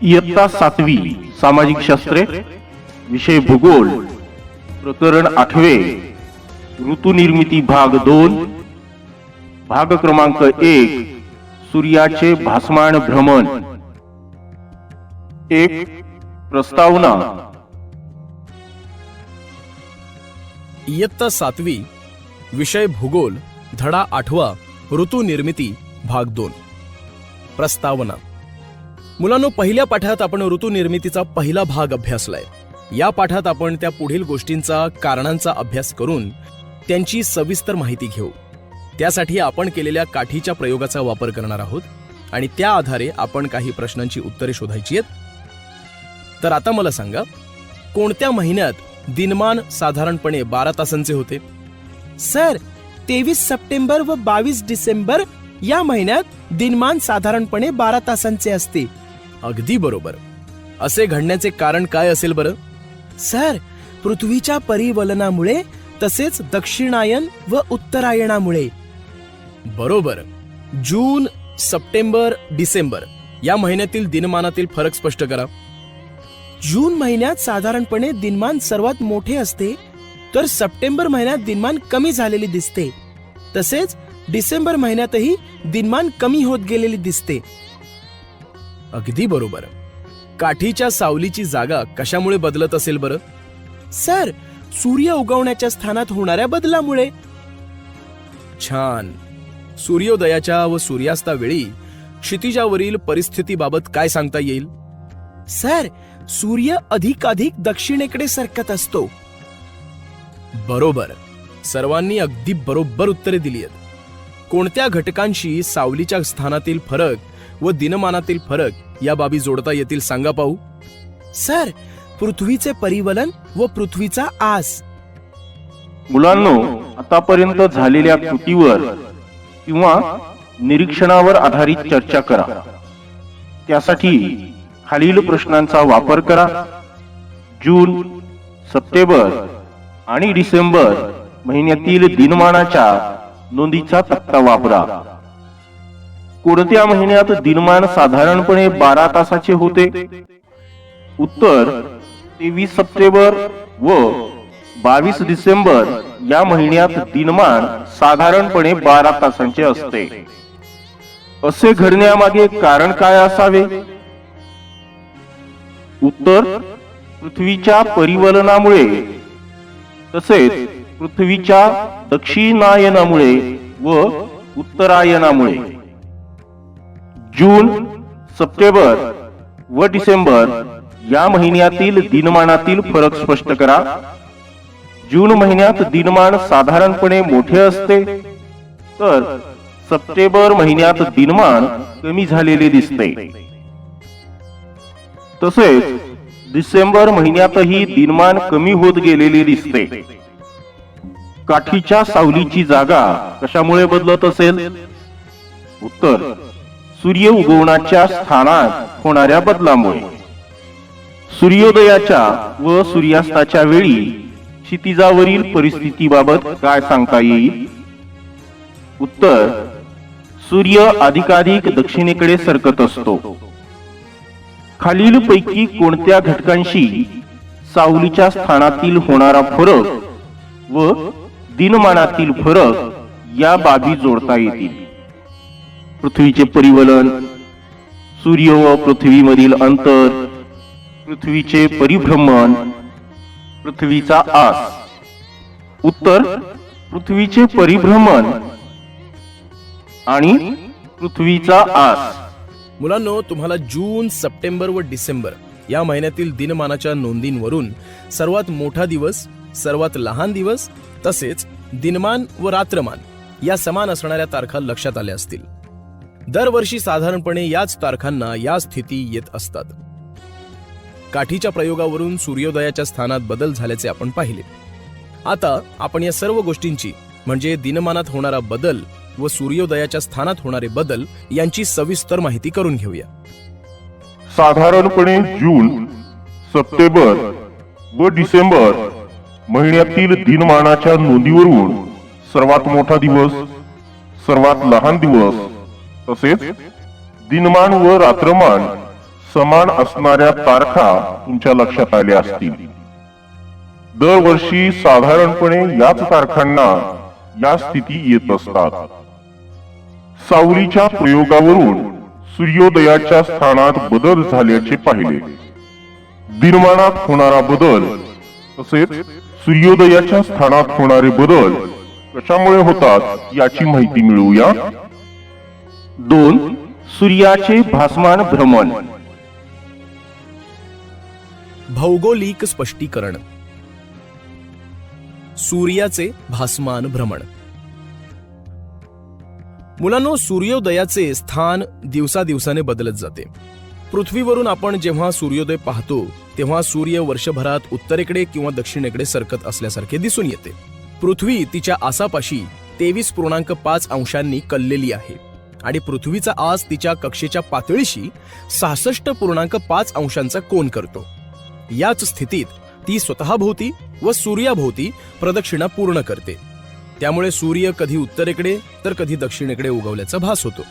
इयत्ता 7वी सामाजिक शास्त्रे, विषय भूगोल, प्रकरण 8वे, ऋतुनिर्मिती भाग 2, भाग क्रमांक 1, सूर्याचे भासमान भ्रमण. 1. प्रस्तावना. इयत्ता 7वी, विषय भूगोल, धडा 8वा, ऋतुनिर्मिती भाग 2. प्रस्तावना. मुलांनो, पहिल्या पाठात आपण ऋतुनिर्मितीचा पहिला भाग अभ्यासलाय. या पाठात आपण त्या पुढील गोष्टींचा, कारणांचा अभ्यास करून त्यांची सविस्तर माहिती घेऊ. त्यासाठी आपण केलेल्या काठीच्या प्रयोगाचा वापर करणार आहोत आणि त्या आधारे आपण काही प्रश्नांची उत्तरे शोधायची आहेत. तर आता मला सांगा, कोणत्या महिन्यात दिनमान साधारणपणे 12 तासांचे होते? सर, 23 सप्टेंबर व 22 डिसेंबर या महिन्यात दिनमान साधारणपणे 12 तासांचे असते. अगदी बरोबर. असे घडण्याचे कारण काय असेल बरं? सर, पृथ्वीच्या परिवलनामुळे तसेच दक्षिणायन व उत्तरायणामुळे. बरोबर. जून, सप्टेंबर, डिसेंबर या महिन्यातील दिनमानातील फरक स्पष्ट करा. जून महिन्यात साधारणपणे दिनमान सर्वात मोठे असते, तर सप्टेंबर महिन्यात दिनमान कमी झालेले दिसते. तसेच डिसेंबर महिन्यातही दिनमान कमी होत गेलेली दिसते. अगदी बरोबर. काठीच्या सावलीची जागा कशामुळे बदलत असेल बरं? सर, सूर्य उगवण्याच्या स्थानात होणाऱ्या बदलामुळे. छान. सूर्योदयाच्या व सूर्यास्तावेळी क्षितिजावरील परिस्थितीबाबत काय सांगता येईल? सर, सूर्य अधिकाधिक दक्षिणेकडे सरकत असतो. बरोबर. सर्वांनी अगदी बरोबर उत्तरे दिली आहेत. कोणत्या घटकांशी सावलीच्या स्थानातील फरक व दिनमानातील फरक या बाबी जोडता येतील सांगा पाहू. सर, पृथ्वीचे परिवलन व पृथ्वीचा आस. मुलांनो, आतापर्यंत झालेल्या कृतीवर किंवा निरीक्षणावर आधारित चर्चा करा. त्यासाठी खालील प्रश्नांचा वापर करा. जून, सप्टेंबर आणि डिसेंबर महिन्यातील दिनमानाच्या नोंदीचा तक्ता वापरा. कोणत्या महिन्यात दिनमान साधारणपणे 12 तासाचे होते? उत्तर 23 सप्टेंबर व 22 डिसेंबर या महिन्यात दिनमान साधारणपणे 12 तासांचे असते. असे घडण्यामागे कारण काय असावे? उत्तर पृथ्वीच्या परिवलनामुळे तसेच पृथ्वीच्या दक्षिणायनामुळे व उत्तरायणामुळे. जून, सप्टेंबर व डिसेंबर या महिन्यातील दिनमानातील फरक स्पष्ट करा. जून महिन्यात दिनमान साधारणपणे मोठे असते, तर सप्टेंबर महिन्यात दिनमान कमी झालेले दिसते. तसेच डिसेंबर महिन्यातही दिनमान कमी होत गेलेले दिसते. काठीच्या सावलीची जागा कशामुळे बदलत असेल? उत्तर सूर्य उगवण्याच्या स्थानात होणाऱ्या बदलामुळे. सूर्योदयाच्या व सूर्यास्ताच्या वेळी क्षितिजावरील परिस्थितीबाबत काय सांगता येईल? उत्तर सूर्य अधिकाधिक दक्षिणेकडे सरकत असतो. खालील पैकी कोणत्या घटकांशी सावलीच्या स्थानातील होणारा फरक व दिनमानातील फरक या बाबी जोडता येतील? पृथ्वीचे परिवलन, सूर्य व पृथ्वीमधील अंतर, पृथ्वीचे परिभ्रमण, पृथ्वीचा आस. उत्तर पृथ्वीचे परिभ्रमण आणि पृथ्वीचा आस. मुलांनो, तुम्हाला जून, सप्टेंबर व डिसेंबर या महिन्यातील दिनमानाच्या नोंदींवरून सर्वात मोठा दिवस, सर्वात लहान दिवस तसेच दिनमान व रात्रमान या समान असणाऱ्या तारखा लक्षात आल्या असतील. दरवर्षी साधारणपणे याच तारखांना या स्थिती येत असतात. काठीच्या प्रयोगावरून सूर्योदयाच्या स्थानात बदल झाल्याचे आपण पाहिले. आता आपण या सर्व गोष्टींची म्हणजे दिनमानात होणारा बदल व सूर्योदयाच्या स्थानात होणारे बदल यांची सविस्तर माहिती करून घेऊया. साधारणपणे जून, सप्टेंबर व डिसेंबर महिन्यातील दिनमानाच्या नोंदीवरून सर्वात मोठा दिवस, सर्वात लहान दिवस तसेच दिनमान व रात्रमान समान असणाऱ्या तारखा तुमच्या लक्षात आल्या असतील. दरवर्षी साधारणपणे याच तारखांना या स्थिती येत असतात. सावलीच्या प्रयोगावरून सूर्योदयाच्या स्थानात बदल झाल्याचे पाहिले. दिनमानात होणारा बदल तसेच सूर्योदयाच्या स्थानात होणारे बदल कशामुळे होतात याची माहिती मिळवूया. 2. सूर्याचे भासमान भ्रमण. भौगोलिक स्पष्टीकरण. सूर्याचे भासमान भ्रमण. मुलांनो, सूर्योदयाचे स्थान दिवसादिवसाने बदलत जाते. पृथ्वीवरून आपण जेव्हा सूर्योदय पाहतो तेव्हा सूर्य वर्षभरात उत्तरेकडे किंवा दक्षिणेकडे सरकत असल्यासारखे दिसून येते. पृथ्वी तिच्या आसापाशी 23.5 अंशांनी कललेली आहे आणि पृथ्वीचा आस तिच्या कक्षेच्या पातळीशी 66.5 अंशांचा कोन करतो. याच स्थितीत ती स्वतःभोवती व सूर्याभोवती प्रदक्षिणा पूर्ण करते. त्यामुळे सूर्य कधी उत्तरेकडे तर कधी दक्षिणेकडे उगवल्याचा भास होतो.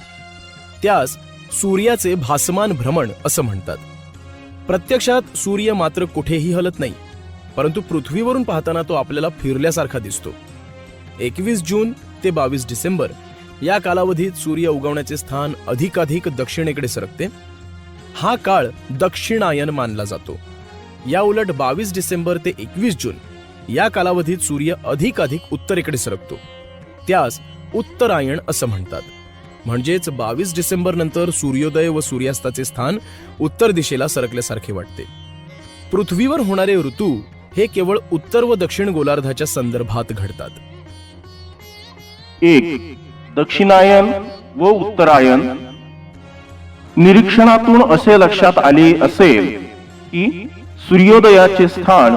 त्यास सूर्याचे भासमान भ्रमण असं म्हणतात. प्रत्यक्षात सूर्य मात्र कुठेही हलत नाही, परंतु पृथ्वीवरून पाहताना तो आपल्याला फिरल्यासारखा दिसतो. 21 जून ते 22 डिसेंबर या कालावधीत सूर्य उगवण्याचे स्थान अधिकाधिक दक्षिणेकडे सरकते. हा काळ दक्षिणायन मानला जातो. या उलट 22 डिसेंबर ते 21 जून या कालावधीत सूर्य अधिकाधिक उत्तरेकडे सरकतो. त्यास उत्तरायण असं म्हणतात. म्हणजेच 22 डिसेंबर नंतर सूर्योदय व सूर्यास्ताचे स्थान उत्तर दिशेला सरकल्यासारखे वाटते. पृथ्वीवर होणारे ऋतू हे केवळ उत्तर व दक्षिण गोलार्धाच्या संदर्भात घडतात. 1. दक्षिणायन व उत्तरायण. निरीक्षणातून असे लक्षात आले असेल की सूर्योदयाचे स्थान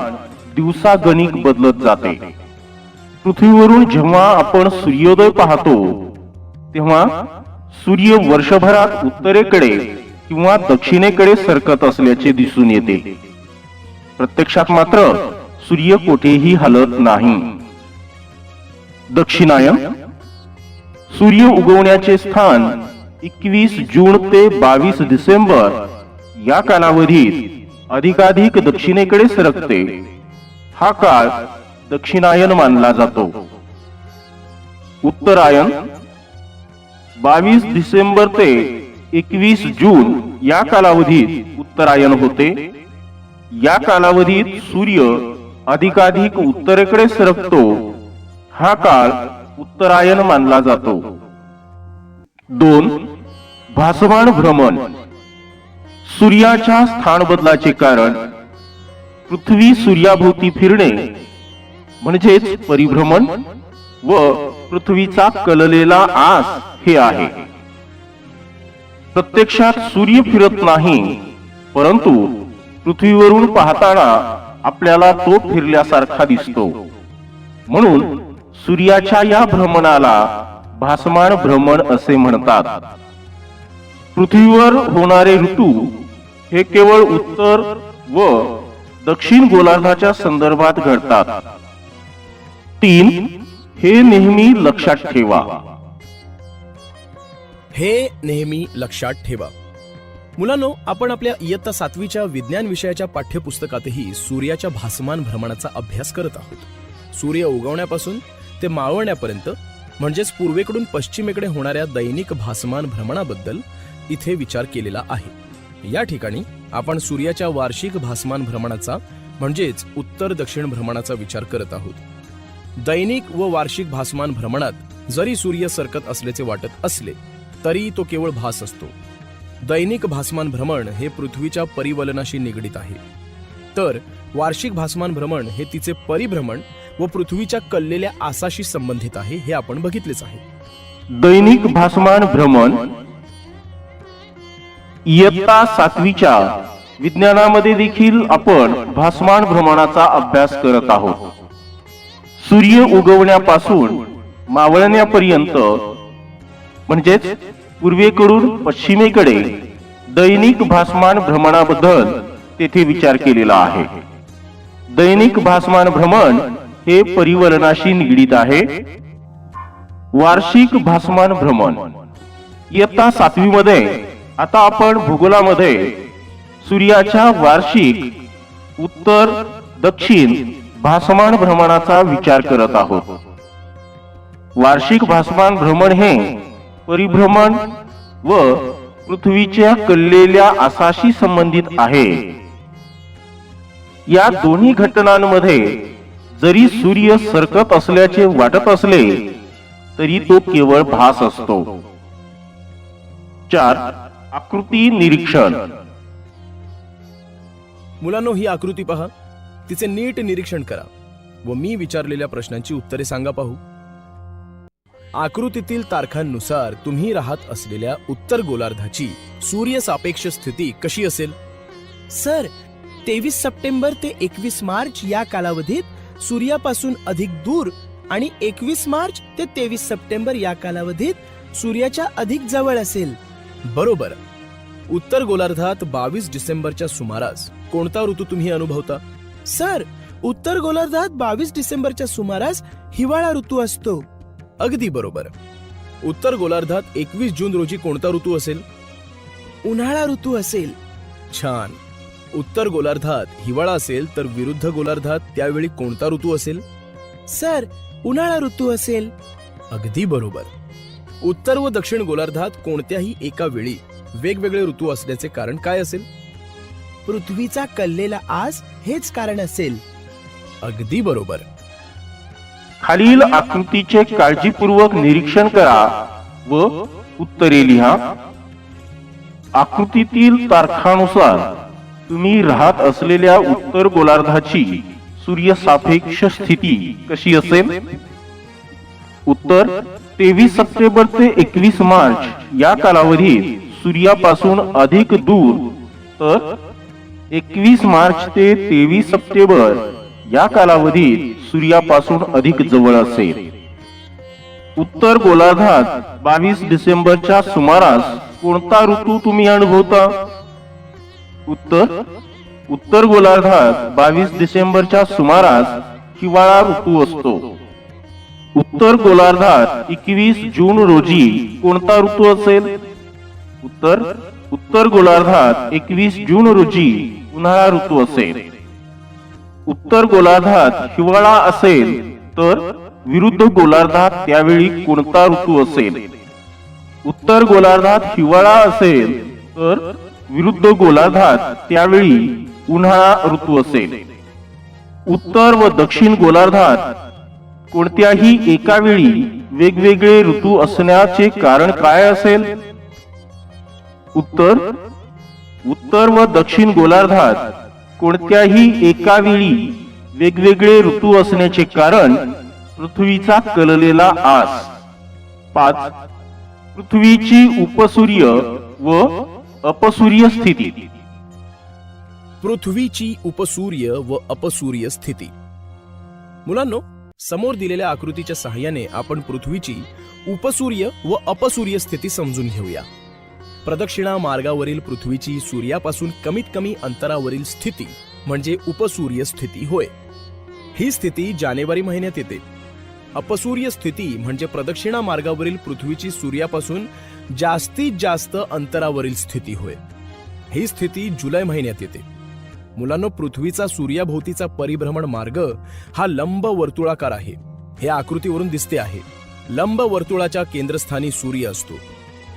दिवसागणिक बदलत जाते. पृथ्वीवरून जेव्हा आपण सूर्योदय पाहतो तेव्हा सूर्य वर्षभरात उत्तरेकडे किंवा दक्षिणेकडे सरकत असल्याचे दिसून येते. प्रत्यक्षात मात्र सूर्य कोठेही हलत नाही. दक्षिणायन. सूर्य उगवण्याचे स्थान 21 जून ते 22 डिसेंबर या कालावधीत अधिकाधिक दक्षिणेकडे सरकते. हा काळ दक्षिणायन मानला जातो. उत्तरायण. 22 डिसेंबर ते 21 जून या कालावधीत उत्तरायण होते. या कालावधीत सूर्य अधिकाधिक उत्तरेकडे सरकतो. हा काळ उत्तरायण मानला जातो. 2. भासमान भ्रमण. सूर्याच्या स्थान बदलाचे कारण पृथ्वी सूर्याभोवती फिरणे म्हणजेच परिभ्रमण व पृथ्वीचा कललेला आस हे आहे. प्रत्यक्षात सूर्य फिरत नाही, परंतु पृथ्वीवरून पाहताना आपल्याला तो फिरल्यासारखा दिसतो. म्हणून सूर्याच्या या भ्रमणाला भासमान भ्रमण असे म्हणतात. पृथ्वीवर होणारे ऋतू हे केवळ उत्तर व दक्षिण गोलार्धाच्या संदर्भात घडतात. 3. हे नेहमी लक्षात ठेवा. हे नेहमी लक्षात ठेवा. मुलांनो, आपण आपल्या इयत्ता 7वीच्या विज्ञान विषयाच्या पाठ्यपुस्तकातही सूर्याच्या भासमान भ्रमणाचा अभ्यास करत आहोत. सूर्य उगवण्यापासून ते मावळण्यापर्यंत म्हणजेच पूर्वेकडून पश्चिमेकडे होणाऱ्या दैनिक भासमान भ्रमणाबद्दल इथे विचार केलेला आहे. या ठिकाणी आपण सूर्याच्या वार्षिक भासमान भ्रमणाचा म्हणजेच उत्तर दक्षिण भ्रमणाचा विचार करत आहोत. दैनिक व वार्षिक भासमान भ्रमणात जरी सूर्य सरकत असल्याचे वाटत असले तरी तो केवळ भास असतो. दैनिक भासमान भ्रमण हे पृथ्वीच्या परिवलनाशी निगडित आहे, तर वार्षिक भासमान भ्रमण हे तिचे परिभ्रमण व पृथ्वीच्या कललेल्या आसाशी संबंधित आहे, हे आपण बघितलेच आहे. दैनिक भासमान भ्रमण इयत्ता 7वीच्या विज्ञानामध्ये देखील आपण भासमान भ्रमणाचा अभ्यास करत आहोत. सूर्य उगवण्यापासून मावळण्यापर्यंत म्हणजेच पूर्वेकडून पश्चिमेकडे दैनिक भासमान भ्रमणाबद्दल तेथे विचार केलेला आहे. दैनिक भासमान भ्रमण हे परिवलनाशी निगडित आहे. वार्षिक भासमान भ्रमण इयत्ता 7वी मध्ये आता आपण भूगोलामध्ये सूर्याच्या वार्षिक उत्तर दक्षिण भासमान भ्रमणाचा विचार करत आहोत. वार्षिक भासमान भ्रमण हे परिभ्रमण व पृथ्वीच्या कललेल्या आसाशी संबंधित आहे. या दोन्ही घटनांमध्ये जरी सूर्य सरकत असल्याचे वाटत असले तरी तो केवळ भास असतो. 4. आकृती निरीक्षण. मुलांनो, ही आकृती पहा, तिचे नीट निरीक्षण करा व मी विचारलेल्या प्रश्नांची उत्तरे सांगा पाहू. आकृतीतील तारखांनुसार तुम्ही राहत असलेल्या उत्तर गोलार्धाची सूर्य सापेक्ष स्थिती कशी असेल? सर, 23 सप्टेंबर ते 21 मार्च या कालावधीत सूर्यापासून अधिक दूर आणि 21 मार्च ते 23 सप्टेंबर या कालावधीत सूर्याच्या अधिक जवळ असेल. बरोबर. उत्तर गोलार्धात 22 डिसेंबरच्या सुमारास कोणता ऋतू तुम्ही अनुभवता? सर, उत्तर गोलार्धात 22 डिसेंबरच्या सुमारास हिवाळा ऋतू असतो. अगदी बरोबर. उत्तर गोलार्धात 21 जून रोजी कोणता ऋतू असेल? उन्हाळा ऋतू असेल. छान. उत्तर गोलार्धात हिवाळा असेल तर विरुद्ध गोलार्धात त्यावेळी कोणता ऋतू असेल? सर, उन्हाळा ऋतू असेल. अगदी बरोबर. उत्तर व दक्षिण गोलार्धात कोणत्याही एका वेळी वेगवेगळे ऋतू असण्याचे कारण काय असेल? पृथ्वीचा कललेला आस हेच कारण असेल. अगदी बरोबर. खालील आकृतीचे काळजीपूर्वक निरीक्षण करा व उत्तरे लिहा. आकृतीतील तारखानुसार तुम्ही राहत असलेल्या उत्तर गोलार्धाची सूर्य सापेक्ष स्थिती कशी असेल? उत्तर 23 सप्टेंबर ते 21 मार्च या कालावधीत सूर्यापासून अधिक दूर, तर 21 मार्च ते 23 सप्टेंबर या कालावधीत सूर्यापासून अधिक जवळ असेल. उत्तर गोलार्धात 22 डिसेंबरच्या सुमारास कोणता ऋतू तुम्ही अनुभवता? उत्तर गोलार्धात 22 डिसेंबरच्या सुमारास हिवाळा ऋतू असतो. उत्तर गोलार्धात 21 जून रोजी कोणता ऋतू असेल? उत्तर गोलार्धात 21 जून रोजी उन्हाळा ऋतू असेल. उत्तर गोलार्धात हिवाळा असेल तर विरुद्ध गोलार्धात त्यावेळी कोणता ऋतू असेल? उत्तर गोलार्धात हिवाळा असेल तर विरुद्ध गोलार्धात त्यावेळी उन्हाळा ऋतू असेल. उत्तर व दक्षिण गोलार्धात कोणत्याही एका वेळी वेगवेगळे ऋतू असण्याचे कारण काय असेल? उत्तर व दक्षिण गोलार्धात कोणत्याही एका वेळी वेगवेगळे ऋतू असण्याचे कारण पृथ्वीचा कललेला आस. 5. पृथ्वीची उपसूर्य व अपसूर्य स्थिती. पृथ्वीची उपसूर्य व अपसूर्य स्थिती. मुलांनो, समोर दिलेल्या आकृतीच्या सहाय्याने आपण पृथ्वीची उपसूर्य व अपसूर्य स्थिती समजून घेऊया. प्रदक्षिणा मार्गावरील पृथ्वीची सूर्यापासून कमीत कमी अंतरावरील स्थिती म्हणजे उपसूर्य स्थिती होय. ही स्थिती जानेवारी महिन्यात येते. अपसूर्य स्थिती म्हणजे प्रदक्षिणा मार्गावरील पृथ्वीची सूर्यापासून जास्तीत जास्त अंतरावरील स्थिती होय. ही स्थिती जुलै महिन्यात येते. मुलांनो, पृथ्वीचा सूर्याभोवतीचा परिभ्रमण मार्ग हा लंब वर्तुळाकार आहे. हे आकृतीवरून दिसते आहे. लंब वर्तुळाच्या केंद्रस्थानी सूर्य असतो.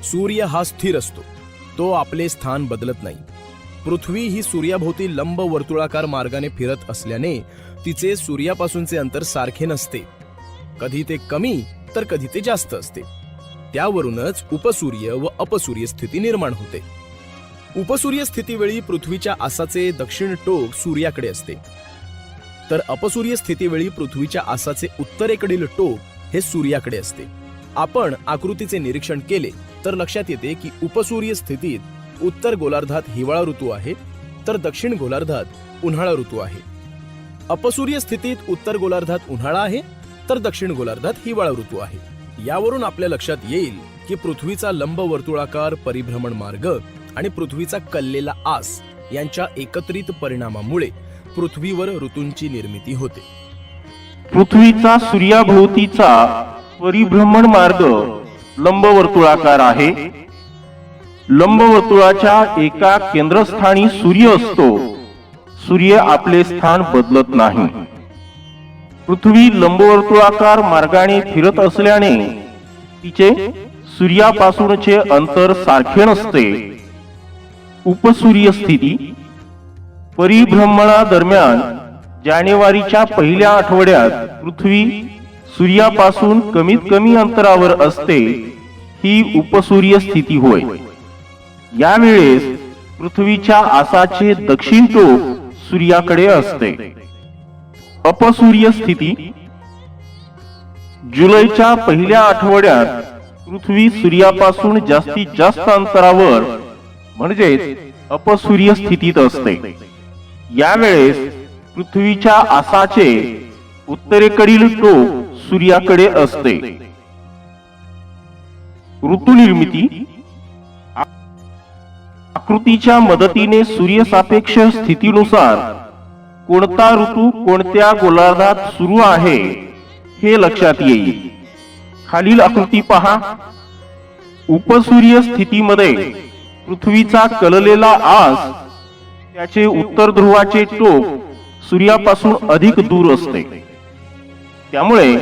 सूर्य हा स्थिर असतो. तो आपले स्थान बदलत नाही. पृथ्वी ही सूर्याभोवती लंब वर्तुळाकार मार्गाने फिरत असल्याने तिचे सूर्यापासूनचे अंतर सारखे नसते. कधी ते कमी तर कधी ते जास्त असते. त्यावरूनच उपसूर्य व अपसूर्य स्थिती निर्माण होते. उपसूर्य स्थितीवेळी पृथ्वीच्या आसाचे दक्षिण टोक सूर्याकडे असते, तर अपसूर्य स्थितीवेळी पृथ्वीच्या आसाचे उत्तरेकडील टोक हे सूर्याकडे असते. आपण आकृतीचे निरीक्षण केले तर लक्षात येते की उपसूर्य स्थितीत उत्तर गोलार्धात हिवाळा ऋतू आहे तर दक्षिण गोलार्धात उन्हाळा ऋतू आहे. अपसूर्य स्थितीत उत्तर गोलार्धात उन्हाळा आहे तर दक्षिण गोलार्धात हिवाळा ऋतू आहे. यावरून आपल्या लक्षात येईल की पृथ्वीचा लंब वर्तुळाकार परिभ्रमण मार्ग आणि पृथ्वीचा कललेला आस यांच्या एकत्रित परिणामामुळे पृथ्वीवर ऋतूंची निर्मिती होते. पृथ्वीचा सूर्याभोवतीचा परिभ्रमण मार्ग लंबवर्तुळाकार आहे. लंबवर्तुळाच्या एका केंद्रस्थानी सूर्य असतो. सूर्य आपले स्थान बदलत नाही. पृथ्वी लंबवर्तुळाकार मार्गाने फिरत असल्याने तिचे सूर्यापासूनचे अंतर सारखे नसते. उपसूर्य स्थिती परिभ्रमणादरम्यान जानेवारीच्या पहिल्या आठवड्यात पृथ्वी सूर्यापासून कमीत कमी अंतरावर असते. ही उपसूर्य स्थिती होय. यावेळेस पृथ्वीच्या आसाचे दक्षिण टोक सूर्याकडे असते. अपसूर्य स्थिती जुलैच्या पहिल्या आठवड्यात पृथ्वी सूर्यापासून जास्तीत जास्त अंतरावर म्हणजेच अपसूर्य स्थितीत असते. यावेळेस पृथ्वीच्या आसाचे उत्तरेकडील टोक सूर्याकडे असते. ऋतुनिर्मिती आकृतीच्या मदतीने सूर्यसापेक्ष स्थितीनुसार कोणता ऋतू कोणत्या गोलार्धात सुरू आहे हे लक्षात येईल. खालील आकृती पहा. उपसूर्य स्थितीमध्ये पृथ्वीचा कललेला आस त्याचे उत्तर ध्रुवाचे टोक सूर्यापासून अधिक दूर असते. त्यामुळे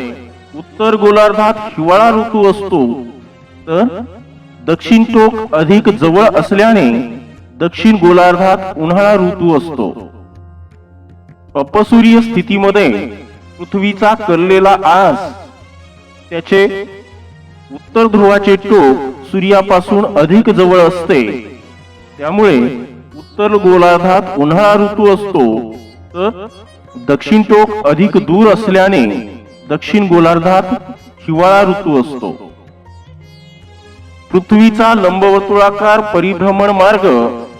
उत्तर गोलार्धात हिवाळा ऋतू असतो, तर दक्षिण टोक अधिक जवळ असल्याने दक्षिण गोलार्धात उन्हाळा ऋतू असतो. अपसूर्य स्थितीमध्ये पृथ्वीचा कललेला आस त्याचे उत्तर ध्रुवाचे टोक सूर्यापासून अधिक जवळ असते. त्यामुळे उत्तर गोलार्धात उन्हाळा ऋतू असतो, तर दक्षिण टोक अधिक दूर असल्याने दक्षिण गोलार्धात हिवाळा ऋतू असतो. पृथ्वीचा लंबवर्तुळाकार परिभ्रमण मार्ग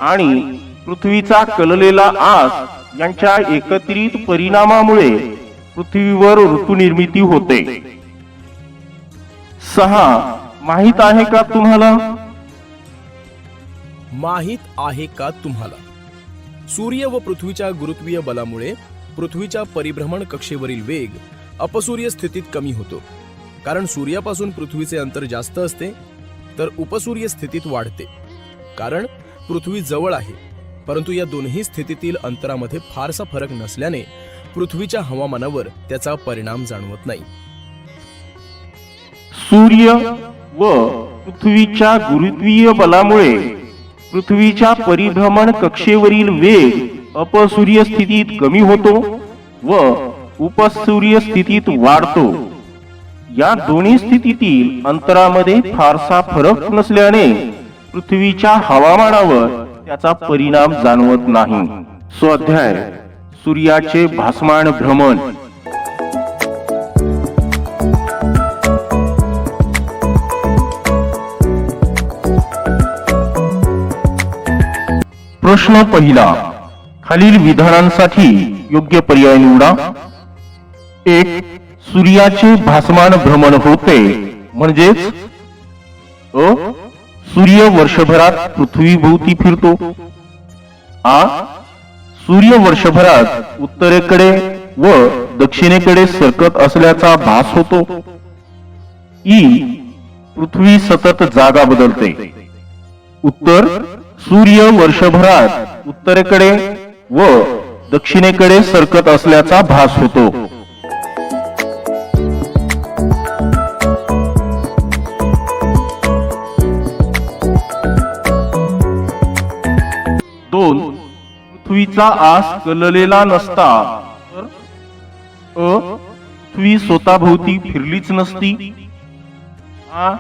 आणि पृथ्वीचा कललेला आस यांच्या एकत्रित परिणामामुळे पृथ्वीवर ऋतुनिर्मिती होते. 6. माहित आहे का तुम्हाला? माहित आहे का तुम्हाला? सूर्य व पृथ्वीच्या गुरुत्वीय बलामुळे पृथ्वीच्या परिभ्रमण कक्षेवरील वेग अपसूर्य स्थितीत कमी होतो. कारण सूर्यापासून पृथ्वीचे अंतर जास्त असते, तर उपसूर्य स्थितीत वाढते. कारण पृथ्वी जवळ आहे, परंतु या दोन्ही स्थितीतील अंतरामध्ये फारसा फरक नसल्याने पृथ्वीच्या हवामानावर त्याचा परिणाम जाणवत नाही. सूर्य व पृथ्वीच्या गुरुत्वीय बलामुळे पृथ्वीच्या परिभ्रमण कक्षेवरील वेग अपसूर्य स्थितीत कमी होतो व उपसूर्य स्थितीत वाढतो. या दोन्ही स्थितीतील अंतरामध्ये फारसा फरक नसल्याने पृथ्वीच्या हवामानावर त्याचा परिणाम जाणवत नाही. स्वाध्याय सूर्याचे भासमान भ्रमण. प्रश्न पहिला. खालील विधानांसाठी योग्य पर्याय निवडा. 1. सूर्याचे भासमान भ्रमण होते म्हणजेच अ. सूर्य वर्षभरात पृथ्वीभोवती फिरतो. आ. सूर्य वर्षभरात उत्तरेकडे व दक्षिणेकडे सरकत असल्याचा भास होतो. ई. पृथ्वी सतत जागा बदलते. उत्तर. सूर्य वर्षभरात उत्तरेकडे व दक्षिणेकडे सरकत असल्याचा भास होतो. 2. पृथ्वीचा आस कललेला नसता तर अ. पृथ्वी स्वतःभोवती फिरलीच नसती. आ.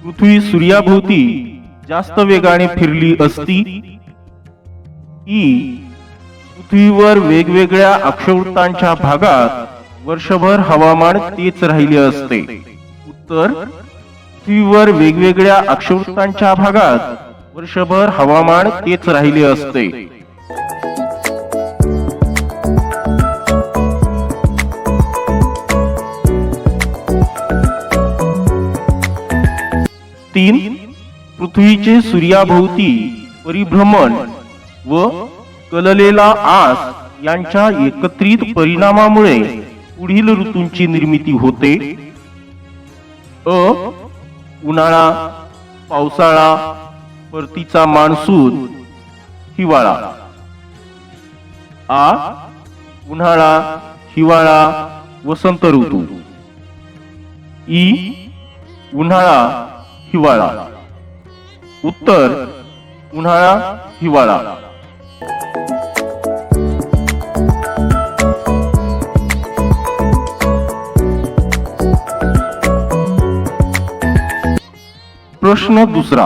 पृथ्वी सूर्याभोवती जास्त वेगाने फिरली असती. ई. पृथ्वीवर वेगवेगळ्या अक्षवृत्तांच्या भागात वर्षभर हवामान तेच राहिले असते. उत्तर. पृथ्वीवर वेगवेगळ्या अक्षवृत्तांच्या भागात वर्षभर हवामान तेच राहिले असते. 3. पृथ्वीचे सूर्याभोवती परिभ्रमण व कललेला आस यांच्या एकत्रित परिणामामुळे पुढील ऋतूंची निर्मिती होते. अ. उन्हाळा. पावसाळा, परतीचा मान्सून, हिवाळा. आ. उन्हाळा, हिवाळा, वसंत ऋतू. ई. उन्हाळा, हिवाळा. उत्तर उन्हाळा, हिवाळा. प्रश्न दुसरा.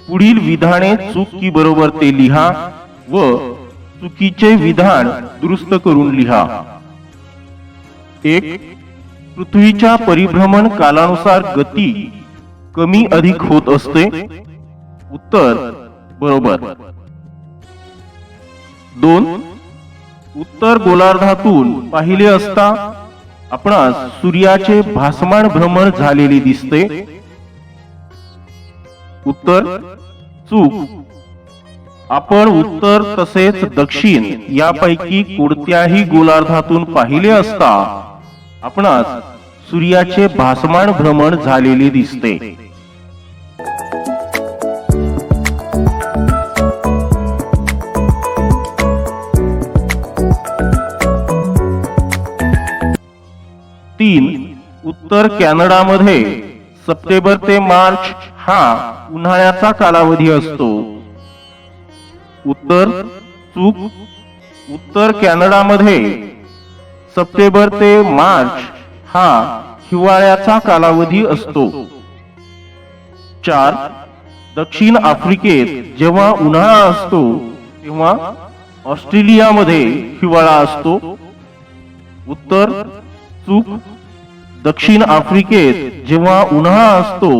पुढील विधाने चूक की बरोबर ते लिहा व चुकीचे विधान दुरुस्त करून लिहा. 1. पृथ्वीच्या परिभ्रमण कालानुसार गती कमी अधिक होत असते. उत्तर बरोबर. 2. उत्तर गोलार्धातून पाहिले असता आपणास सूर्याचे भासमान भ्रमण झालेले दिसते. उत्तर चूक. आपण उत्तर तसेच दक्षिण यापैकी कोणत्याही गोलार्धातून पाहिले असता आपणास सूर्याचे भासमान भ्रमण झालेले दिसते. तीन. उत्तर कॅनडामध्ये सप्टेंबर ते मार्च हा उन्हाळ्याचा कालावधी असतो. उत्तर चूक. उत्तर कॅनडामध्ये सप्टेंबर ते मार्च हा हिवाळ्याचा कालावधी असतो. 4. दक्षिण आफ्रिकेत जेव्हा उन्हाळा असतो तेव्हा ऑस्ट्रेलियामध्ये हिवाळा असतो. उत्तर चूक. दक्षिण आफ्रिकेत जेव्हा उन्हाळा असतो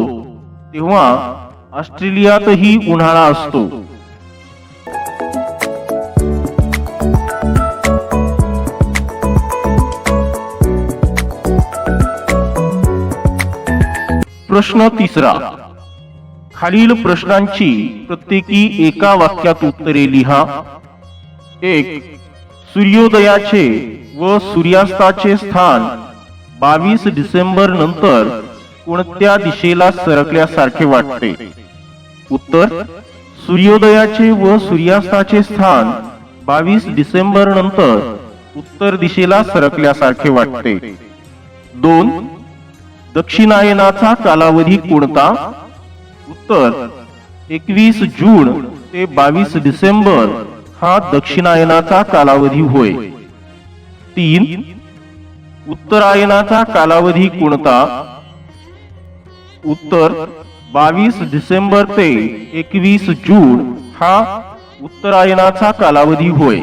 तेव्हा ऑस्ट्रेलियातही उन्हाळा असतो. प्रश्न तिसरा. खालील प्रश्नांची प्रत्येकी एका वाक्यात उत्तरे लिहा. 1. सूर्योदयाचे व सूर्यास्ताचे स्थान 22 डिसेंबर नंतर कोणत्या दिशेला सरकल्यासारखे वाटते. उत्तर सूर्योदयाचे व सूर्यास्ताचे स्थान 22 डिसेंबर नंतर उत्तर दिशेला सरकल्यासारखे वाटते. 2. दक्षिणायनाचा कालावधी कोणता. उत्तर 21 जून ते 22 डिसेंबर हा दक्षिणायनाचा कालावधी होय. 3. उत्तरायणाचा कालावधी कोणता. उत्तर 22 डिसेंबर ते 21 जून हा उत्तरायणाचा कालावधी होय.